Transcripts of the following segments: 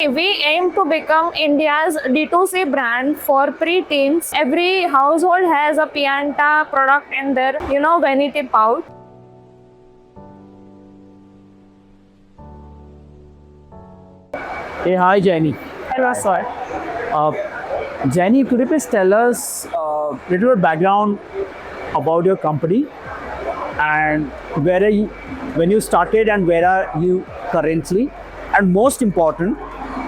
We aim to become India's D2C brand for pre-teens. Every household has a Pianta product in their, vanity pouch. Hey, hi, Jenny. Hello, sir. Jenny, could you please tell us a little bit background about your company and where are you, when you started and where are you currently? And most important,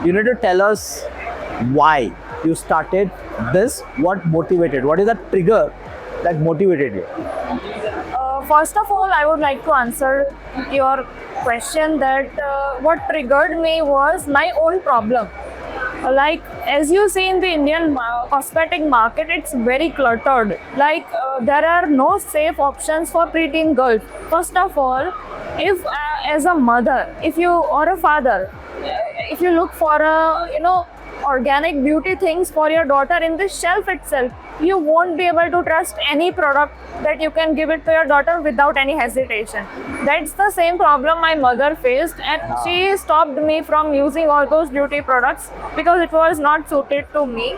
you need to tell us why you started this, what motivated, what is the trigger that motivated you? First of all, I would like to answer your question that what triggered me was my own problem. Like, as you see in the Indian cosmetic market, it's very cluttered. Like, there are no safe options for preteen girls. First of all, if as a mother, if you or a father, if you look for organic beauty things for your daughter in the shelf itself, you won't be able to trust any product that you can give it to your daughter without any hesitation. That's the same problem my mother faced, and she stopped me from using all those beauty products because it was not suited to me.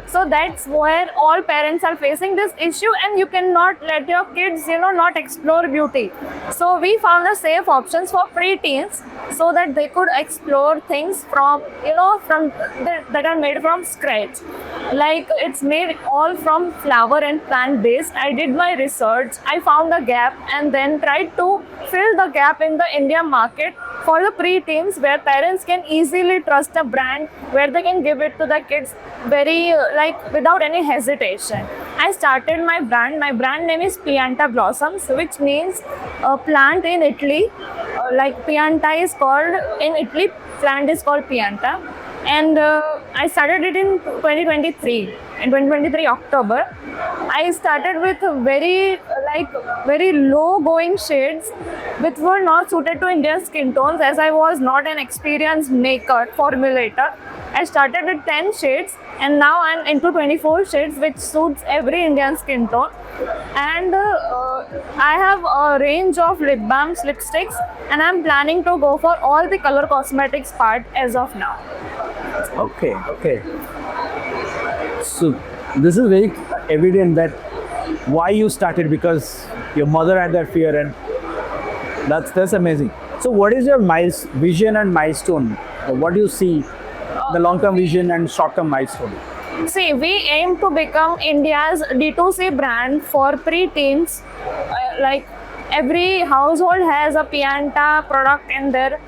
So that's where all parents are facing this issue, and you cannot let your kids not explore beauty. So we found the safe options for pre-teens so that they could explore things from that are made from scratch. Like, it's made all from flower and plant based. I did my research, I found a gap, and then tried to fill the gap in the Indian market for the pre-teens, where parents can easily trust a brand, where they can give it to the kids very without any hesitation. I started my brand. My brand name is Pianta Blossoms, which means a plant in Italy. Like, Pianta is called in Italy, plant is called Pianta. And I started it in 2023. In 2023 October, I started with very low going shades, which were not suited to Indian skin tones, as I was not an experienced maker, formulator. I started with 10 shades, and now I'm into 24 shades, which suits every Indian skin tone. And I have a range of lip balms, lipsticks, and I'm planning to go for all the color cosmetics part as of now. Okay. So this is very evident that why you started, because your mother had that fear, and that's amazing. So what is your vision and milestone? What do you see, the long-term vision and short-term milestone? See, we aim to become India's D2C brand for pre-teens. Like, every household has a Pianta product in their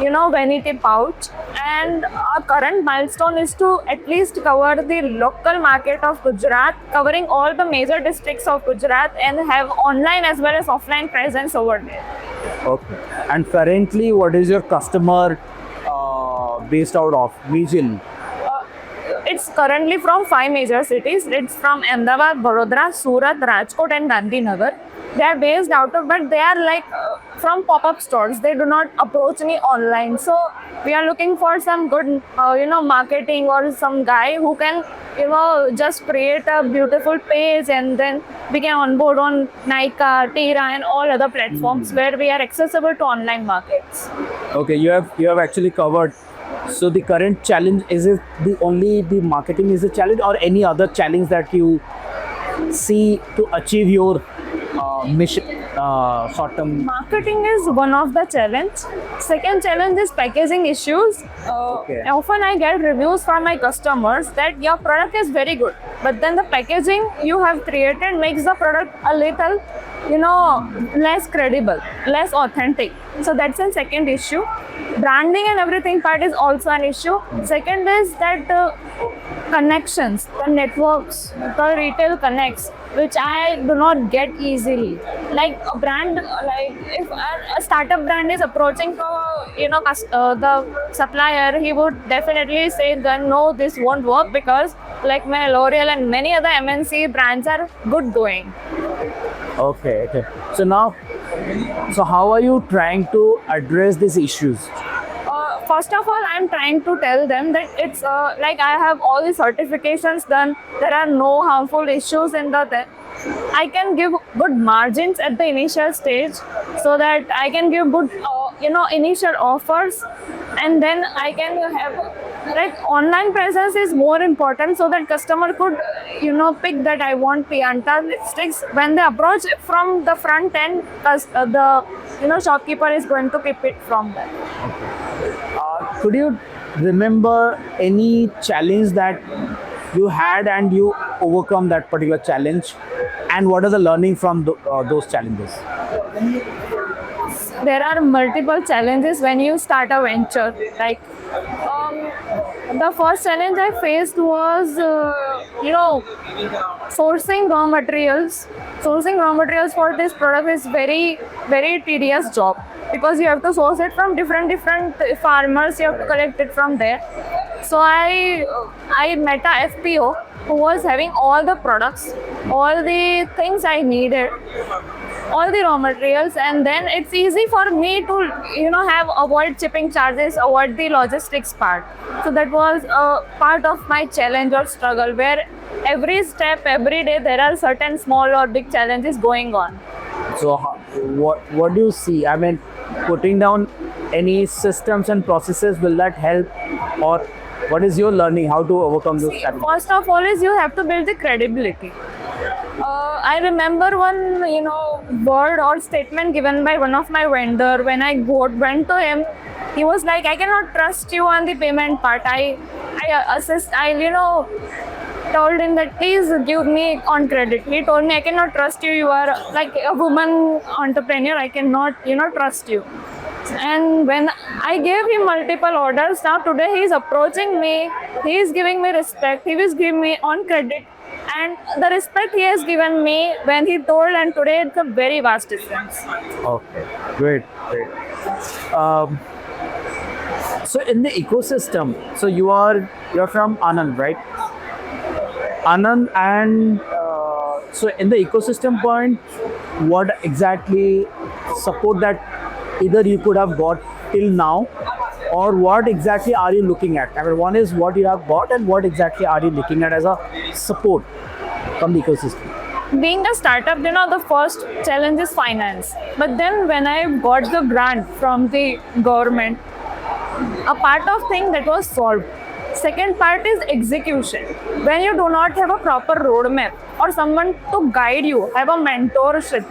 vanity pouch, and our current milestone is to at least cover the local market of Gujarat, covering all the major districts of Gujarat, and have online as well as offline presence over there. Okay. And currently, what is your customer based out of region? It's currently from 5 major cities. It's from Ahmedabad, Vadodara, Surat, Rajkot, and Gandhinagar. They are based out of, but they are from pop-up stores. They do not approach me online. So we are looking for some good, marketing, or some guy who can, just create a beautiful page, and then we can onboard on Nykaa, Tira, and all other platforms where we are accessible to online markets. Okay, you have actually covered. So the current challenge, is it the marketing is the challenge, or any other challenge that you see to achieve your mission, short-term? Marketing is one of the challenge. Second challenge is packaging issues. Often I get reviews from my customers that your product is very good, but then the packaging you have created makes the product a little, less credible, less authentic. So that's a second issue. Branding and everything part is also an issue. Second is that connections, the networks, the retail connects, which I do not get easily. Like, a brand, if a startup brand is approaching the supplier, he would definitely say that no, this won't work, because like my L'Oreal and many other MNC brands are good going. Okay. So how are you trying to address these issues? First of all, I'm trying to tell them that it's I have all the certifications done. There are no harmful issues in the I can give good margins at the initial stage, so that I can give good initial offers and then I can have, like, online presence is more important so that customer could, pick that I want Pianta lipsticks. When they approach from the front end, the shopkeeper is going to keep it from there. Could you remember any challenge that you had and you overcome that particular challenge? And what are the learning from those challenges? There are multiple challenges when you start a venture. Like, the first challenge I faced was, sourcing raw materials. Sourcing raw materials for this product is very, very tedious job, because you have to source it from different farmers. You have to collect it from there. So I met a FPO who was having all the products, all the things I needed, all the raw materials, and then it's easy for me to avoid shipping charges, avoid the logistics part. So that was a part of my challenge or struggle, where every step, every day, there are certain small or big challenges going on. So what do you see? I mean, putting down any systems and processes, will that help? Or what is your learning how to overcome those challenges? First of all is you have to build the credibility. I remember one, word or statement given by one of my vendor. When I went to him, he was like, I cannot trust you on the payment part. I told him that please give me on credit. He told me, I cannot trust you. You are like a woman entrepreneur. I cannot, trust you. And when I gave him multiple orders, now today he is approaching me. He is giving me respect. He is giving me on credit. And the respect he has given me when he told, and today it's a very vast difference. Okay, great. So in the ecosystem, so you're from Anand, right? Anand, and so in the ecosystem point, what exactly support that either you could have got till now, or what exactly are you looking at? I mean, one is what you have got, and what exactly are you looking at as a support from the ecosystem? Being a startup, the first challenge is finance. But then when I got the grant from the government, a part of thing that was solved. Second part is execution. When you do not have a proper roadmap or someone to guide you, have a mentorship.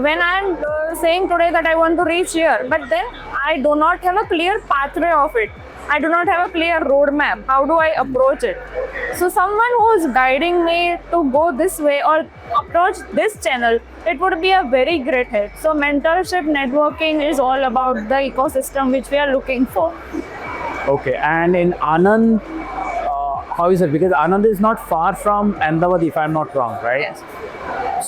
When I'm saying today that I want to reach here, but then I do not have a clear pathway of it. I do not have a clear roadmap. How do I approach it? So someone who is guiding me to go this way or approach this channel, it would be a very great help. So mentorship, networking is all about the ecosystem which we are looking for. Okay, and in Anand, how is it? Because Anand is not far from Ahmedabad, if I'm not wrong, right? Yes.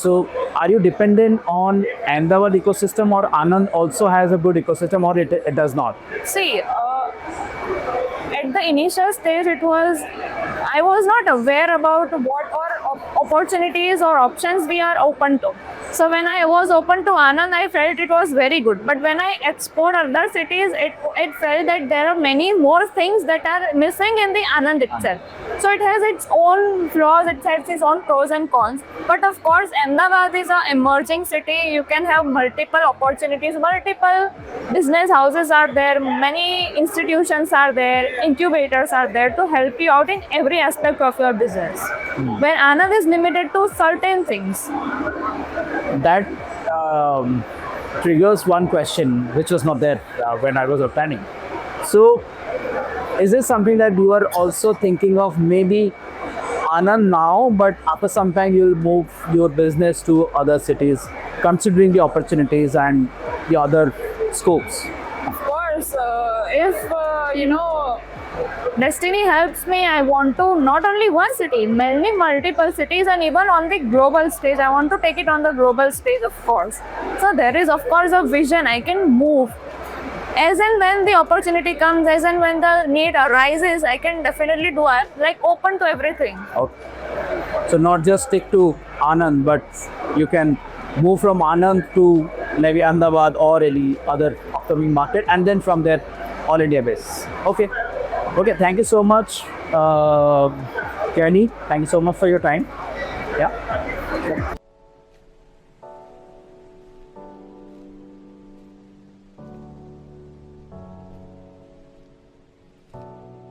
So, are you dependent on Ahmedabad ecosystem, or Anand also has a good ecosystem, or it does not? See, at the initial stage, I was not aware about what opportunities or options we are open to. So when I was open to Anand, I felt it was very good. But when I explored other cities, it felt that there are many more things that are missing in the Anand itself. So it has its own flaws, it has its own pros and cons. But of course, Ahmedabad is an emerging city. You can have multiple opportunities, multiple business houses are there, many institutions are there, incubators are there to help you out in every aspect of your business. When Anand is limited to certain things. That triggers one question which was not there when I was planning. So, is this something that you are also thinking of, maybe Anand now, but after some time you'll move your business to other cities, considering the opportunities and the other scopes? Of course, if destiny helps me, I want to not only one city, many multiple cities, and even on the global stage. I want to take it on the global stage, of course. So there is, of course, a vision. I can move as and when the opportunity comes, as and when the need arises. I can definitely do it. Like, open to everything. Okay. So not just stick to Anand, but you can move from Anand to maybe Ahmedabad or any other upcoming market, and then from there, all India base. Okay. Okay, thank you so much, Kenny. Thank you so much for your time. Yeah.